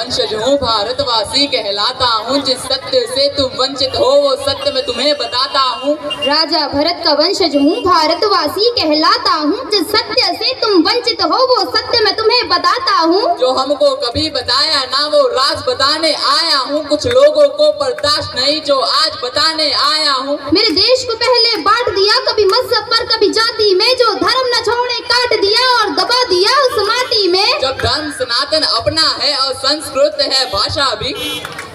वंशज हूँ, भारतवासी कहलाता हूँ। जिस सत्य से तुम वंचित हो वो सत्य मैं तुम्हें बताता हूँ। राजा भरत का वंशज हूँ, भारतवासी कहलाता हूँ। जिस सत्य से तुम वंचित हो वो सत्य मैं तुम्हें बताता हूँ। जो हमको कभी बताया ना वो राज बताने आया हूँ। कुछ लोगों को बर्दाश्त नहीं जो आज बताने आया हूँ। मेरे देश को पहले बांट दिया, कभी मजहब पर कभी जाति में। जो धर्म न छोड़े काट दिया और दबा दिया उस माटी में। जब धर्म सनातन अपना है और संस्कृत है भाषा भी।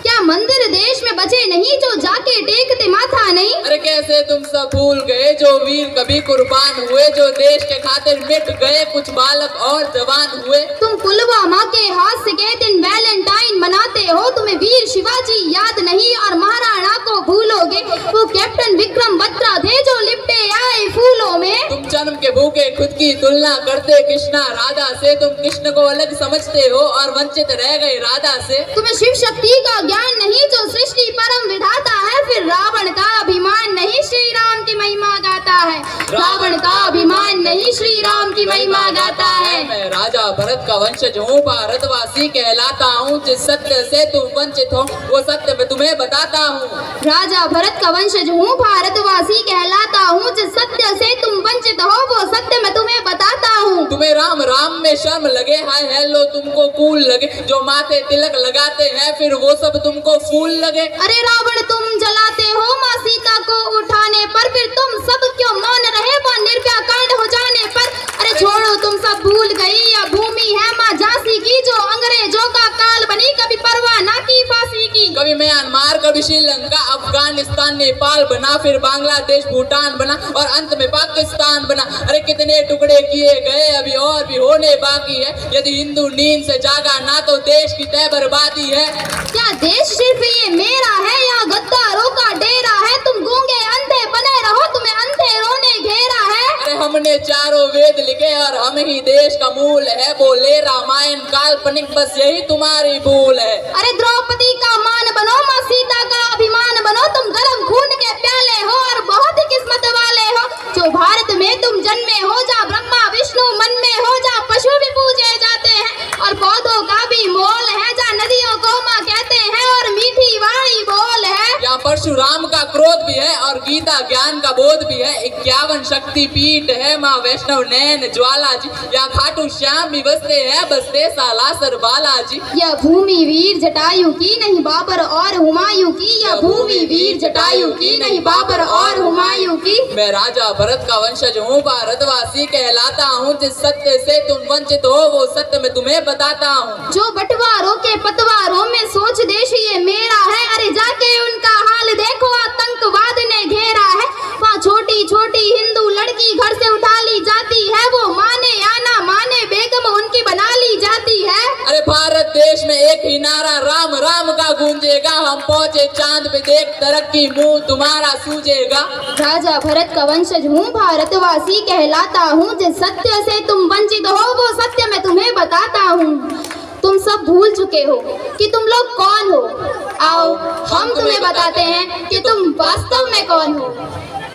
क्या मंदिर देश में बचे नहीं जो जाके टेकते माथा नहीं। अरे कैसे तुम सब भूल गए जो वीर कभी कुर्बान हुए। जो देश के खातिर मिट गए कुछ बालक और जवान हुए। तुम पुलवामा के हादसे के दिन वैलेंटाइन मनाते हो। तुम्हें वीर शिवाजी याद नहीं और महाराणा को भूलोगे। वो कैप्टन विक्रम बत्रा थे जो लिपटे आए फूलों में। तुम जन्म के भूखे खुद की तुलना करते कृष्णा राधा से। तुम कृष्ण को अलग समझते हो और वंचित रह गए राधा से। तुम्हें शिव शक्ति का ज्ञान नहीं जो सृष्टि परम विधाता है। फिर रावण का अभिमान नहीं श्री राम की महिमा गाता है। रावण का अभिमान नहीं श्री राम की महिमा गाता है। मैं राजा भरत का वंशज हूँ, भारतवासी कहलाता हूँ। जिस सत्य से तुम वंचित हो वो सत्य मैं तुम्हें बताता हूँ। राजा भरत का वंशज हूँ, भारतवासी कहलाता हूँ। जिस सत्य से तुम वंचित हो वो सत्य मैं तुम्हें बताता हूँ। तुम्हें राम राम में शर्म लगे, हाय हेलो तुमको कूल लगे। जो माथे तिलक लगाते हैं फिर वो सब तुमको फूल लगे। अरे रावण तुम जलाते हो माँ सीता को उठाने पर। फिर तुम सब क्यों मौन रहे माँ निर्भया कांड हो जाने पर। अरे छोड़ो तुम सब भूल गई यह भूमि है माँ झांसी की। जो अंग्रेजों का काल बनी कभी परवाह ना की फांसी की। कभी म्यांमार कभी श्रीलंका अफगानिस्तान नेपाल बना। फिर बांग्लादेश भूटान बना और अंत में पाकिस्तान बना। अरे कितने टुकड़े किए गए अभी और भी होने बाकी है। यदि हिंदू नींद से जागा ना तो देश की तय बर्बादी है। क्या देश सिर्फ ये मेरा है या गद्दारों का डेरा है। तुम गूंगे अंधे बने रहो तुम्हें अंधेरों ने घेरा है। अरे हमने चारों वेद लिखे और हम ही देश का मूल है। बोले रामायण काल्पनिक बस यही तुम्हारी भूल है। अरे द्रौपदी का मान बनो माँ सीता का अभिमान बनो। तुम गर्म खून के प्याले हो और बहुत ही किस्मत वाले हो। जो भारत में तुम जन्मे हो जा ब्रह्मा विष्णु मन में हो जा। पशु भी पूजे जाते हैं और पौधों का भी मोल है। जा नदियों को माँ कहते हैं और मीठी वाणी बोल है। यहाँ परशुराम का क्रोध भी है और गीता ज्ञान का बोध भी है। 51 शक्ति पीठ है माँ वैष्णव नैन ज्वाला जी। यहाँ खाटू श्याम भी बसते हैं बसते सालासर बालाजी। यह भूमि वीर जटायु की नहीं बाबर और हुमायूं की। यह भूमि वीर जटायु की नहीं बाबर और हुमायूं की। मैं राजा भरत का वंशज हूँ, भारतवासी कहलाता हूँ। जिस सत्य से तुम वंचित हो वो सत्य मैं तुम्हें बताता हूँ। जो बंटवारों के पतवारों में सोच देश ये मेरा है। अरे जाके उनका हाल देखो आतंकवाद ने घेरा है। वहाँ छोटी छोटी हिंदू लड़की घर से उठा ली जाती है। वो माने या ना माने बेगम उनकी बना ली जाती है। अरे भारत देश में एक ही नारा राम राम का गूंजेगा। हम पहुँचे चांद पे देख तरक्की मुंह तुम्हारा सूझेगा। राजा भरत का वंशज हूँ, भारतवासी कहलाता हूँ। जिस सत्य से तुम वंचित हो वो सत्य मैं तुम्हें बताता हूँ। तुम सब भूल चुके हो कि तुम लोग कौन हो। आओ हम तुम्हें बताते हैं कि तुम वास्तव में कौन हो।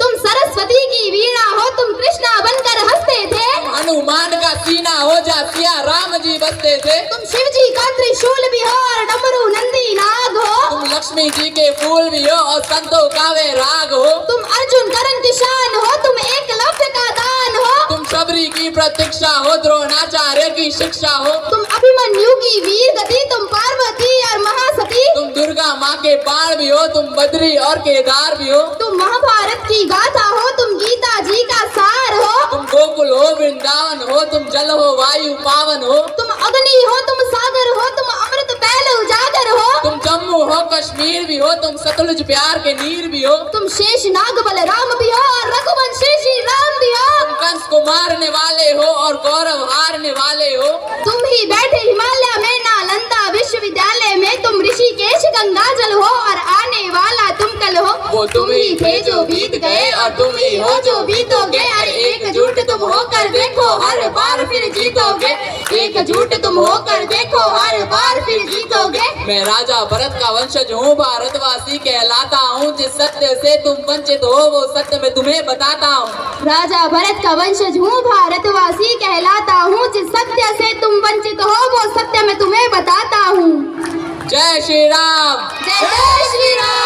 तुम सरस्वती की वीणा हो, तुम कृष्णा बनकर हंसते थे। हनुमान का सीना हो जा सिया राम जी बसते थे। तुम शिव जी का त्रिशूल भी हो और डमरू नंदी नाग हो। तुम लक्ष्मी जी के फूल भी हो और संतों का वे राग हो। तुम अर्जुन करण की शान हो, तुम एकलव्य का दान हो। तुम शबरी की प्रतीक्षा हो, द्रोणाचार्य की शिक्षा हो। तुम अभिमन्यु की वीर गति, तुम पार्वती और महासती। तुम दुर्गा माँ के बाण भी हो, तुम बद्री और केदार भी हो। तुम महाभारत की गाथा हो, तुम गीता जी का सार हो। तुम गोकुल हो वृंदावन हो, तुम जल हो वायु पावन हो। तुम अग्नि हो, तुम सागर हो, तुम अमृत पहले उजागर हो। तुम जम्मू हो कश्मीर भी हो, तुम सतलुज प्यार के नीर भी हो। तुम शेष नाग बलराम भी हो और रघुवंशी श्री राम भी हो। तुम कंस को मारने वाले हो और गौरव हारने वाले हो। तुम ही बैठे हिमालय में नालंदा विश्वविद्यालय में। तुम ऋषिकेश गंगा जल हो और आने वाला तुम कल हो। वो तुम ही थे जो बीत गए और तुम ही हो जो बीतोगे। अरे एकजुट तुम होकर देखो हर बार फिर जीतोगे। एकजुट तुम होकर देखो हर बार फिर जीतोगे। मैं राजा भरत का वंशज हूँ, भारतवासी कहलाता हूँ। जिस सत्य से तुम वंचित हो वो सत्य मैं तुम्हें बताता हूँ। राजा भरत का वंशज हूँ, भारतवासी कहलाता हूँ। जिस सत्य से तुम वंचित हो वो सत्य मैं तुम्हें बताता हूँ। जय श्री राम। जय श्री राम।